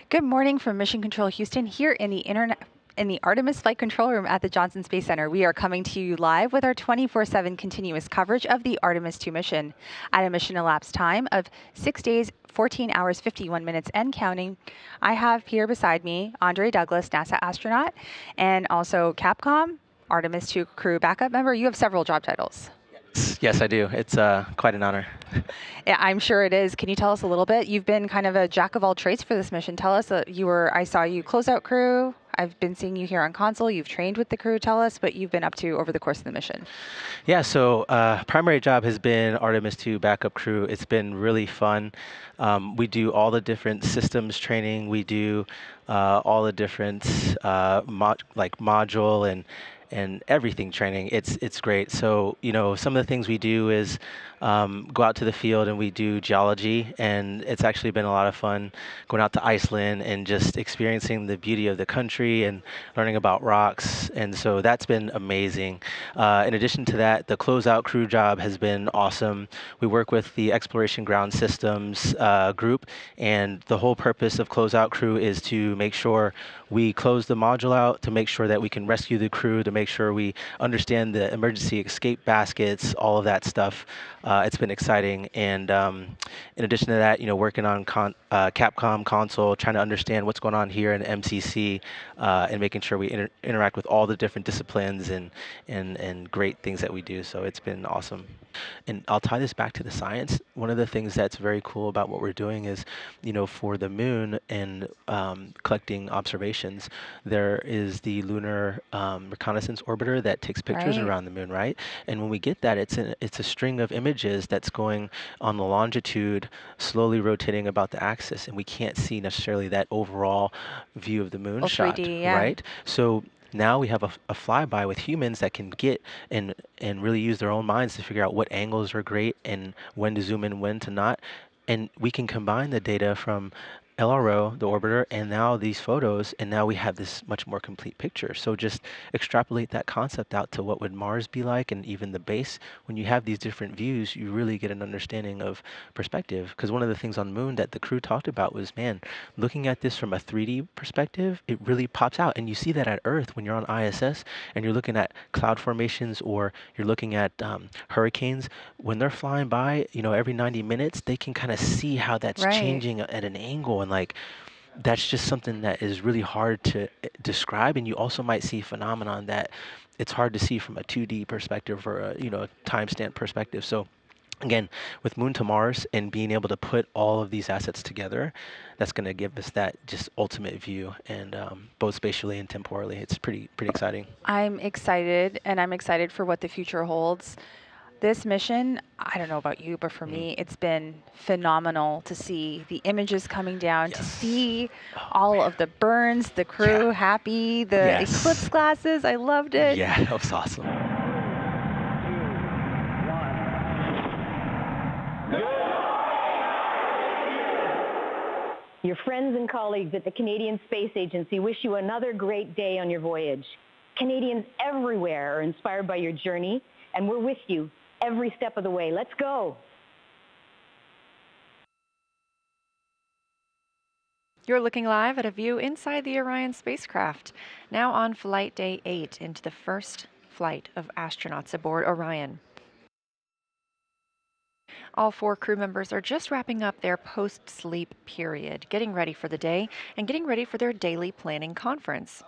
Good morning from Mission Control Houston here in the Artemis Flight Control Room at the Johnson Space Center. We are coming to you live with our 24/7 continuous coverage of the Artemis II mission. At a mission elapsed time of 6 days, 14 hours, 51 minutes and counting, I have here beside me Andre Douglas, NASA astronaut, and also Capcom Artemis II crew backup member. You have several job titles. Yes, I do. It's quite an honor. Yeah, I'm sure it is. Can you tell us a little bit? You've been kind of a jack of all trades for this mission. Tell us, I saw you closeout crew. I've been seeing you here on console. You've trained with the crew. Tell us what you've been up to over the course of the mission. Yeah, so primary job has been Artemis II backup crew. It's been really fun. We do all the different systems training. We do all the different module and everything training. It's great. So some of the things we do is go out to the field and we do geology, and it's actually been a lot of fun going out to Iceland and just experiencing the beauty of the country and learning about rocks. And so that's been amazing. In addition to that, the closeout crew job has been awesome. We work with the Exploration Ground Systems group, and the whole purpose of closeout crew is to make sure we close the module out, to make sure that we can rescue the crew, to make sure we understand the emergency escape baskets, all of that stuff. It's been exciting. And in addition to that, working on Capcom console, trying to understand what's going on here in MCC, and making sure we interact with all the different disciplines and great things that we do. So it's been awesome. And I'll tie this back to the science. One of the things that's very cool about what we're doing is, for the moon and collecting observations, there is the lunar reconnaissance orbiter that takes pictures around the moon, right? And when we get that, it's a string of images that's going on the longitude, slowly rotating about the axis, and we can't see necessarily that overall view of the moon shot, 3D, yeah. right? So now we have a flyby with humans that can get and really use their own minds to figure out what angles are great and when to zoom in, when to not. And we can combine the data from LRO, the orbiter, and now these photos, and now we have this much more complete picture. So just extrapolate that concept out to what would Mars be like, and even the base. When you have these different views, you really get an understanding of perspective. Because one of the things on the moon that the crew talked about was, man, looking at this from a 3D perspective, it really pops out. And you see that at Earth when you're on ISS and you're looking at cloud formations, or you're looking at hurricanes. When they're flying by, every 90 minutes, they can kind of see how that's changing at an angle. And that's just something that is really hard to describe. And you also might see a phenomenon that it's hard to see from a 2D perspective or a timestamp perspective. So again, with Moon to Mars and being able to put all of these assets together, that's going to give us that just ultimate view, and both spatially and temporally. It's pretty exciting. I'm excited, and I'm excited for what the future holds. This mission, I don't know about you, but for me, it's been phenomenal to see the images coming down, to see all of the burns, the crew happy, the eclipse glasses. I loved it. Yeah, that was awesome. Your friends and colleagues at the Canadian Space Agency wish you another great day on your voyage. Canadians everywhere are inspired by your journey, and we're with you every step of the way. Let's go. You're looking live at a view inside the Orion spacecraft, now on flight day 8 into the first flight of astronauts aboard Orion. All 4 crew members are just wrapping up their post-sleep period, getting ready for the day and getting ready for their daily planning conference.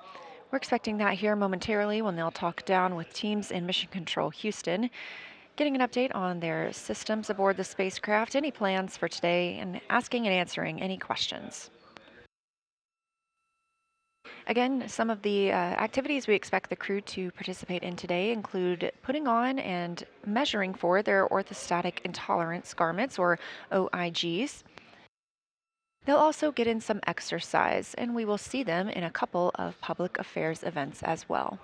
We're expecting that here momentarily when they'll talk down with teams in Mission Control Houston, getting an update on their systems aboard the spacecraft, any plans for today, and asking and answering any questions. Again, some of the activities we expect the crew to participate in today include putting on and measuring for their orthostatic intolerance garments, or OIGs. They'll also get in some exercise, and we will see them in a couple of public affairs events as well.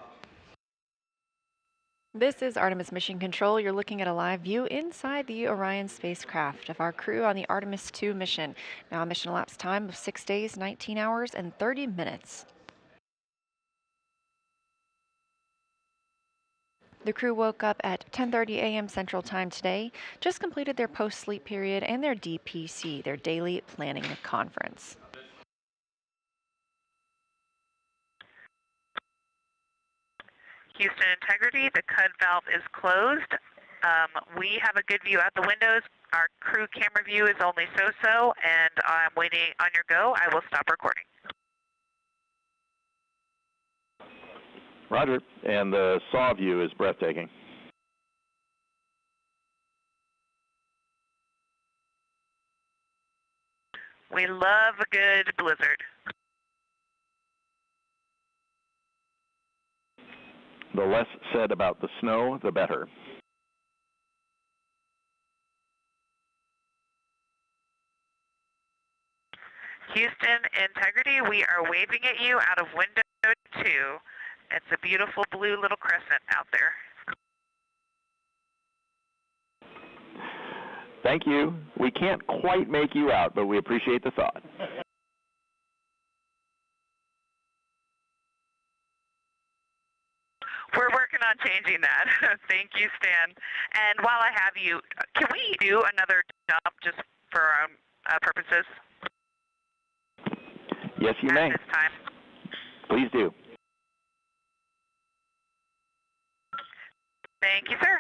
This is Artemis Mission Control. You're looking at a live view inside the Orion spacecraft of our crew on the Artemis II mission. Now a mission elapsed time of 6 days, 19 hours, and 30 minutes. The crew woke up at 10:30 a.m. Central Time today, just completed their post-sleep period and their DPC, their daily planning conference. Houston Integrity, the CUD valve is closed. We have a good view out the windows. Our crew camera view is only so-so, and I'm waiting on your go. I will stop recording. Roger, and the saw view is breathtaking. We love a good blizzard. The less said about the snow, the better. Houston Integrity, we are waving at you out of window 2. It's a beautiful blue little crescent out there. Thank you. We can't quite make you out, but we appreciate the thought. We're working on changing that. Thank you, Stan. And while I have you, can we do another dump just for our purposes? Yes, you may. At this time. Please do. Thank you, sir.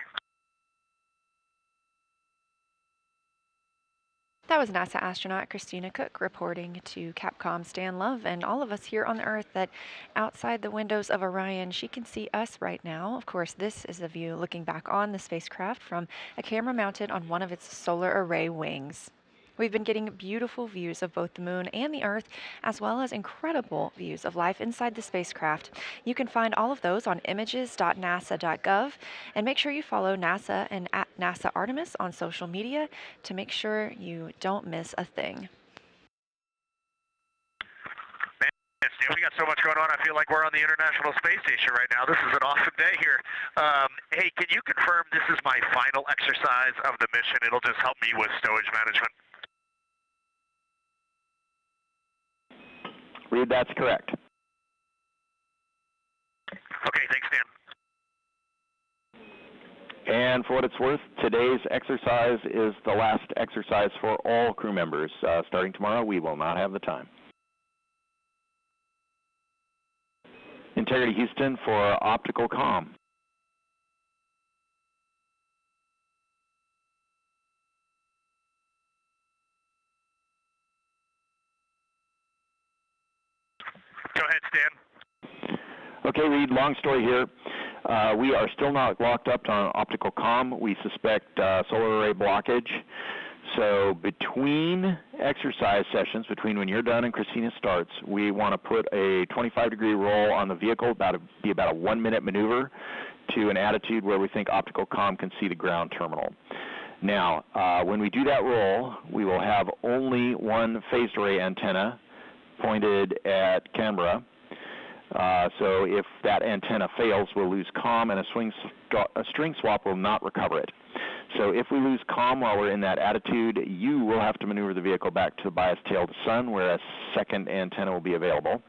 That was NASA astronaut Christina Koch reporting to Capcom Stan Love and all of us here on the Earth that outside the windows of Orion, she can see us right now. Of course, this is a view looking back on the spacecraft from a camera mounted on one of its solar array wings. We've been getting beautiful views of both the moon and the Earth, as well as incredible views of life inside the spacecraft. You can find all of those on images.nasa.gov, and make sure you follow NASA and at NASA Artemis on social media to make sure you don't miss a thing. Man, Steve, we got so much going on. I feel like we're on the International Space Station right now. This is an awesome day here. Hey, can you confirm this is my final exercise of the mission? It'll just help me with stowage management. Reid, that's correct. Okay, thanks, Dan. And for what it's worth, today's exercise is the last exercise for all crew members. Starting tomorrow, we will not have the time. Integrity Houston for optical comm. Go ahead, Stan. Okay, Reid, long story here. We are still not locked up on optical comm. We suspect solar array blockage. So between exercise sessions, between when you're done and Christina starts, we want to put a 25-degree roll on the vehicle, about a 1-minute maneuver to an attitude where we think optical comm can see the ground terminal. Now, when we do that roll, we will have only one phased array antenna pointed at Canberra. So if that antenna fails, we'll lose comm, and a string swap will not recover it. So if we lose comm while we're in that attitude, you will have to maneuver the vehicle back to bias tail to sun, where a second antenna will be available.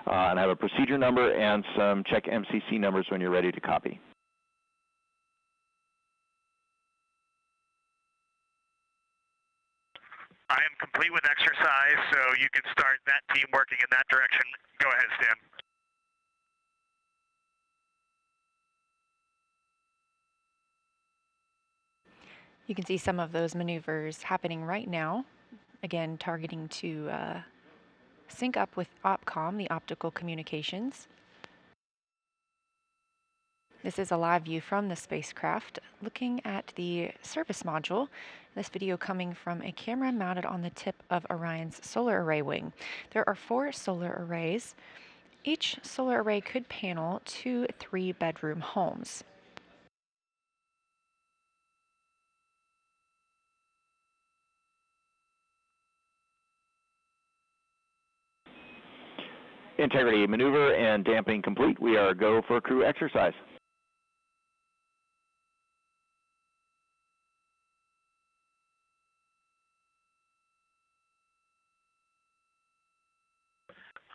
And I have a procedure number and some check MCC numbers when you're ready to copy. I am complete with exercise, so you can start that team working in that direction. Go ahead, Stan. You can see some of those maneuvers happening right now. Again, targeting to sync up with OPCOM, the optical communications. This is a live view from the spacecraft looking at the service module. This video coming from a camera mounted on the tip of Orion's solar array wing. There are 4 solar arrays. Each solar array could panel 2 3-bedroom homes. Integrity maneuver and damping complete. We are go for crew exercise.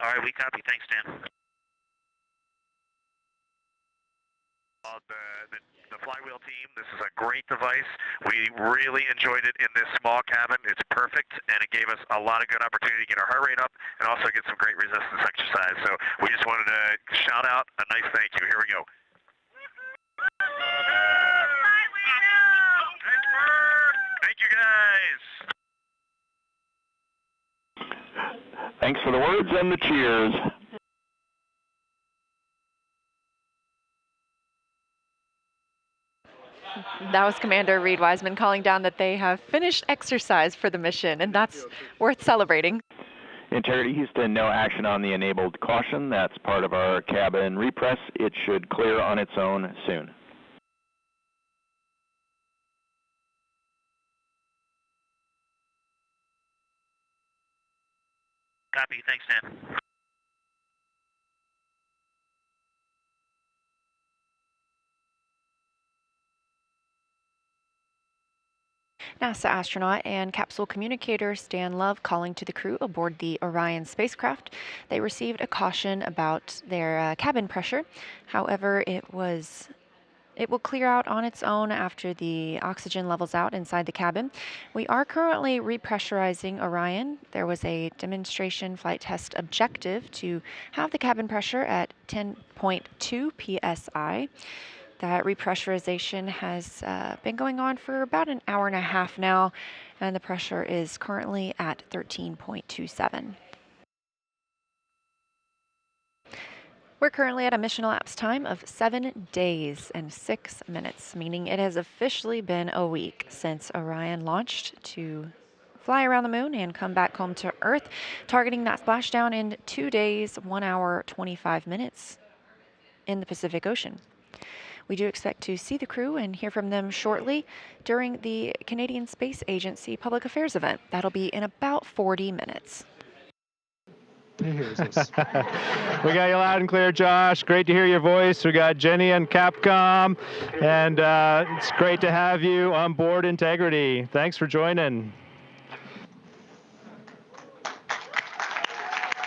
All right, we copy. Thanks, Dan. The flywheel team, this is a great device. We really enjoyed it in this small cabin. It's perfect, and it gave us a lot of good opportunity to get our heart rate up and also get some great resistance exercise. So we just wanted to shout out a nice thank you. Here we go. Thanks for the words and the cheers. That was Commander Reid Wiseman calling down that they have finished exercise for the mission, and that's worth celebrating. Integrity Houston, no action on the enabled caution. That's part of our cabin repress. It should clear on its own soon. Copy. Thanks, Dan. NASA astronaut and capsule communicator Stan Love calling to the crew aboard the Orion spacecraft. They received a caution about their cabin pressure. However, it will clear out on its own after the oxygen levels out inside the cabin. We are currently repressurizing Orion. There was a demonstration flight test objective to have the cabin pressure at 10.2 psi. That repressurization has been going on for about an hour and a half now, and the pressure is currently at 13.27. We're currently at a mission elapsed time of 7 days and 6 minutes, meaning it has officially been a week since Orion launched to fly around the moon and come back home to Earth, targeting that splashdown in 2 days, 1 hour, 25 minutes in the Pacific Ocean. We do expect to see the crew and hear from them shortly during the Canadian Space Agency Public Affairs event. That'll be in about 40 minutes. He hears us. We got you loud and clear, Josh. Great to hear your voice. We got Jenny and Capcom, and it's great to have you on board Integrity. Thanks for joining.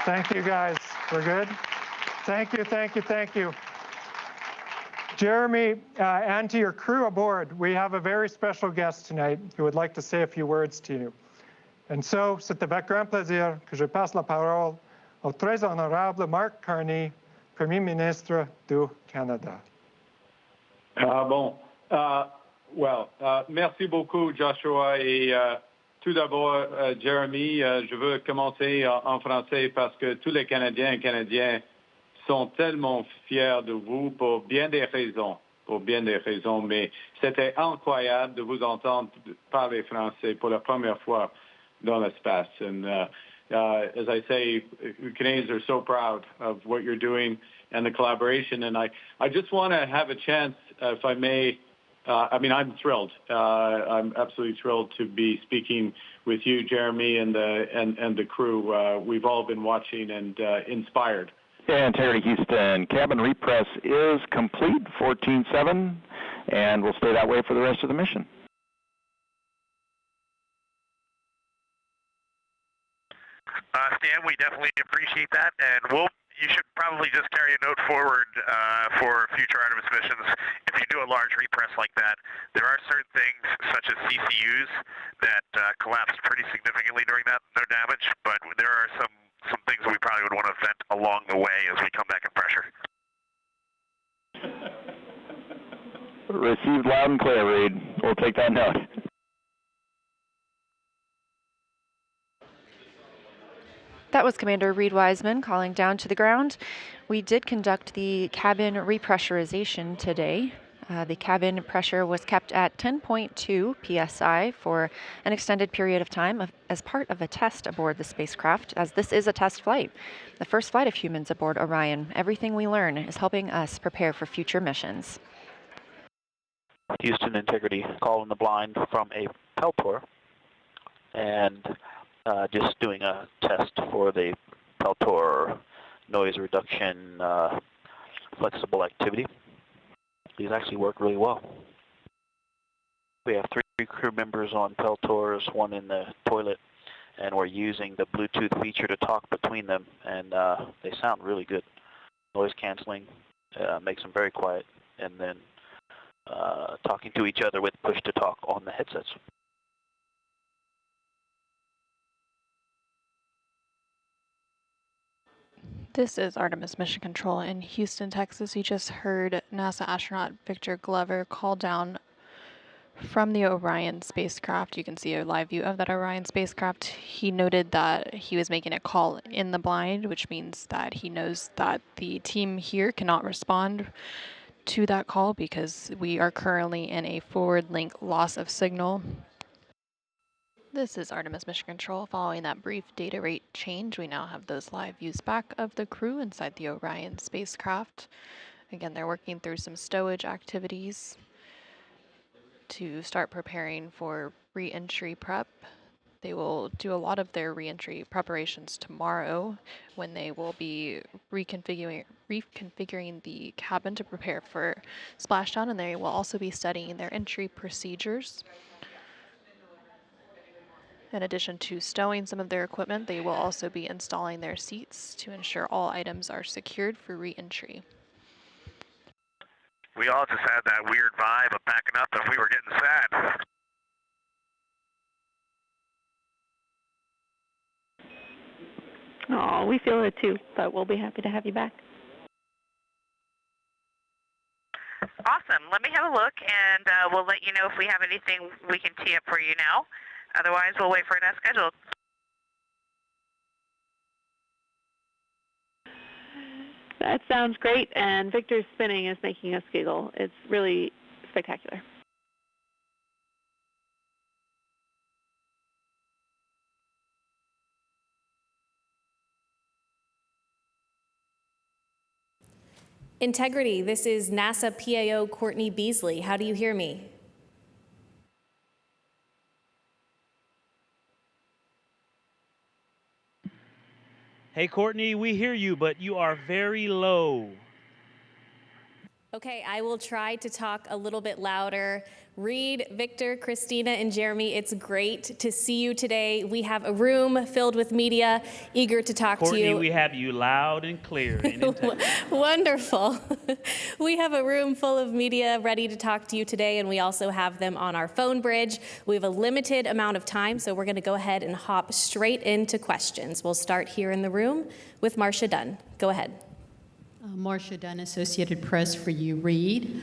Thank you, guys. We're good? Thank you, thank you, thank you. Jeremy, and to your crew aboard, we have a very special guest tonight who would like to say a few words to you. And so, c'est avec grand plaisir que je passe la parole au très honorable Mark Carney, Premier Ministre du Canada. Merci beaucoup, Joshua. Et tout d'abord, Jeremy, je veux commencer en français parce que tous les Canadiens et Canadiennes sont tellement fiers de vous pour bien des raisons, mais c'était incroyable de vous entendre parler français pour la première fois dans l'espace. And as I say, Canadians are so proud of what you're doing and the collaboration. And I just want to have a chance, if I may, I'm thrilled. I'm absolutely thrilled to be speaking with you, Jeremy, and the crew. We've all been watching and inspired. Yeah, Integrity Houston, cabin repress is complete, 14-7, and we'll stay that way for the rest of the mission. Stan, we definitely appreciate that, and you should probably just carry a note forward for future Artemis missions. If you do a large repress like that, there are certain things, such as CCUs, that collapse pretty significantly during that, no damage, but there are some things we probably would want to vent along the way as we come back in pressure. Received loud and clear, Reid. We'll take that note. That was Commander Reid Wiseman calling down to the ground. We did conduct the cabin repressurization today. The cabin pressure was kept at 10.2 psi for an extended period of time as part of a test aboard the spacecraft, as this is a test flight, the first flight of humans aboard Orion. Everything we learn is helping us prepare for future missions. Houston Integrity, call in the blind from a Peltor, and just doing a test for the Peltor noise reduction flexible activity. These actually work really well. We have 3 crew members on Peltors, 1 in the toilet, and we're using the Bluetooth feature to talk between them, and they sound really good. Noise canceling makes them very quiet, and then talking to each other with push to talk on the headsets. This is Artemis Mission Control in Houston, Texas. You just heard NASA astronaut Victor Glover call down From the Orion spacecraft, you can see a live view of that Orion spacecraft. He noted that he was making a call in the blind, which means that he knows that the team here cannot respond to that call because we are currently in a forward link loss of signal. This is Artemis Mission Control. Following that brief data rate change, we now have those live views back of the crew inside the Orion spacecraft. Again, they're working through some stowage activities to start preparing for re-entry prep. They will do a lot of their re-entry preparations tomorrow when they will be reconfiguring the cabin to prepare for splashdown, and they will also be studying their entry procedures. In addition to stowing some of their equipment, they will also be installing their seats to ensure all items are secured for re-entry. We all just had that weird vibe of backing up and we were getting sad. Oh, we feel it too, but we'll be happy to have you back. Awesome. Let me have a look, and we'll let you know if we have anything we can tee up for you now. Otherwise, we'll wait for it as scheduled. That sounds great, and Victor's spinning is making us giggle. It's really spectacular. Integrity, this is NASA PAO Courtney Beasley. How do you hear me? Hey, Courtney, we hear you, but you are very low. Okay, I will try to talk a little bit louder. Reid, Victor, Christina, and Jeremy, it's great to see you today. We have a room filled with media eager to talk Courtney, to you. we have you loud and clear. Wonderful. We have a room full of media ready to talk to you today, and we also have them on our phone bridge. We have a limited amount of time, so we're going to go ahead and hop straight into questions. We'll start here in the room with Marcia Dunn. Go ahead. Marcia Dunn, Associated Press for you, Reid.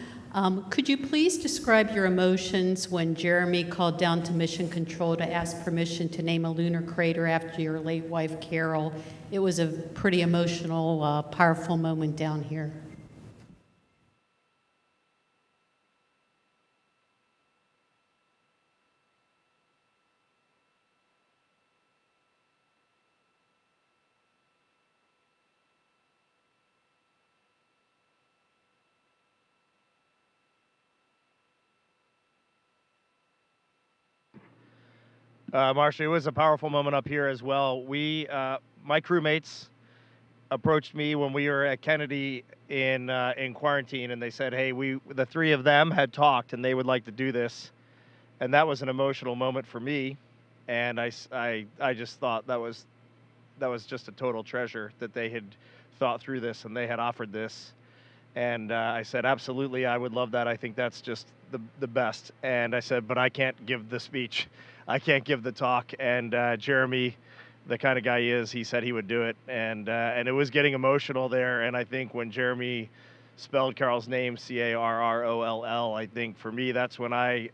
Could you please describe your emotions when Jeremy called down to Mission Control to ask permission to name a lunar crater after your late wife, Carol? It was a pretty emotional, powerful moment down here. Marcia, it was a powerful moment up here as well. My crewmates approached me when we were at Kennedy in quarantine, and they said, "Hey, the three of them had talked, and they would like to do this," and that was an emotional moment for me. And I just thought that was just a total treasure that they had thought through this and they had offered this. And I said, absolutely, I would love that. I think that's just the best. And I said, but I can't give the speech. I can't give the talk. And Jeremy, the kind of guy he is, he said he would do it. And it was getting emotional there. And I think when Jeremy spelled Carol's name, Carroll, I think for me, that's when I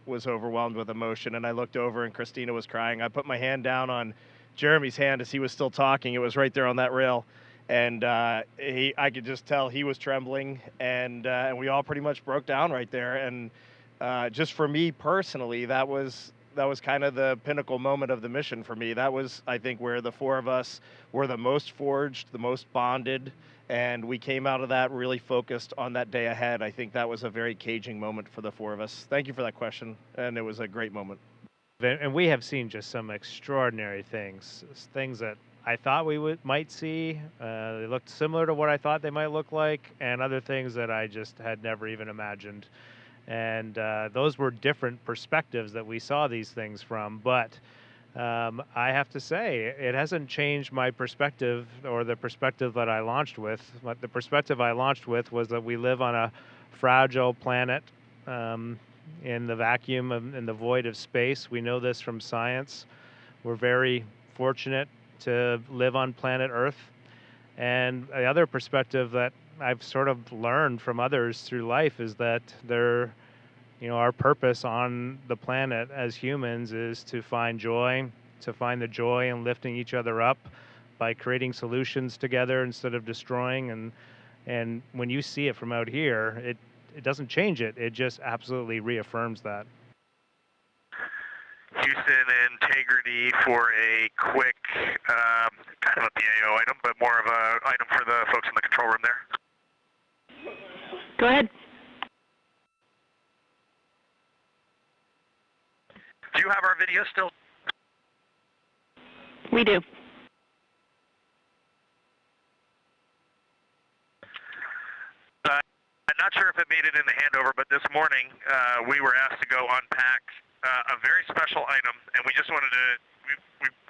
was overwhelmed with emotion. And I looked over and Christina was crying. I put my hand down on Jeremy's hand as he was still talking. It was right there on that rail. And I could just tell he was trembling, and we all pretty much broke down right there. And just for me personally, that was kind of the pinnacle moment of the mission for me. That was, I think, where the four of us were the most forged, the most bonded, and we came out of that really focused on that day ahead. I think that was a very caging moment for the four of us. Thank you for that question, and it was a great moment. And we have seen just some extraordinary things that I thought we might see. They looked similar to what I thought they might look like, and other things that I just had never even imagined. And those were different perspectives that we saw these things from. But I have to say, it hasn't changed my perspective or the perspective that I launched with. The perspective I launched with was that we live on a fragile planet in the vacuum, in the void of space. We know this from science. We're very fortunate to live on planet Earth. And the other perspective that I've sort of learned from others through life is that you know, our purpose on the planet as humans is to find joy, to find the joy in lifting each other up by creating solutions together instead of destroying. And when you see it from out here, it doesn't change it. It just absolutely reaffirms that. Houston, integrity for a quick, kind of a PAO item, but more of a item for the folks in the control room there. Go ahead. Do you have our video still? We do. I'm not sure if it made it in the handover, but this morning we were asked to go unpack a very special item, and we just wanted to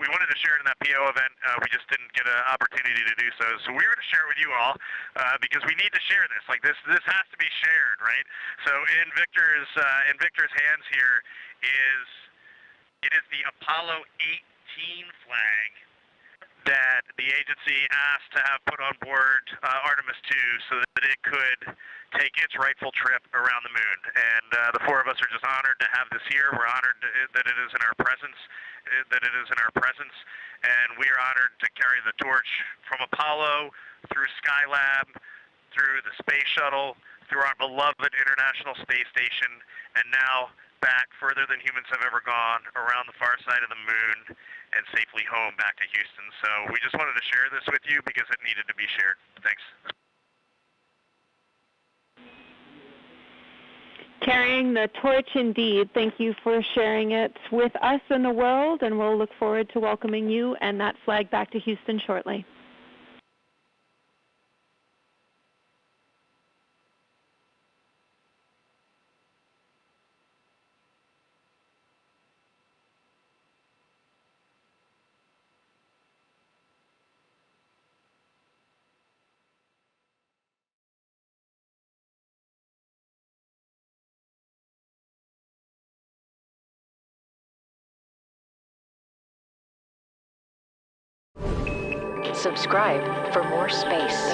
we wanted to share it in that PO event. We just didn't get an opportunity to do so. So we're going to share it with you all because we need to share this. Like this has to be shared, right? So in Victor's hands here is the Apollo 18 flag that the agency asked to have put on board Artemis II so that it could take its rightful trip around the moon. And the four of us are just honored to have this here. We're honored that it is in our presence, and we are honored to carry the torch from Apollo through Skylab, through the space shuttle, through our beloved International Space Station, and now back further than humans have ever gone, around the far side of the moon, and safely home back to Houston. So we just wanted to share this with you because it needed to be shared. Thanks. Carrying the torch indeed. Thank you for sharing it with us and the world, and we'll look forward to welcoming you and that flag back to Houston shortly. Subscribe for more space.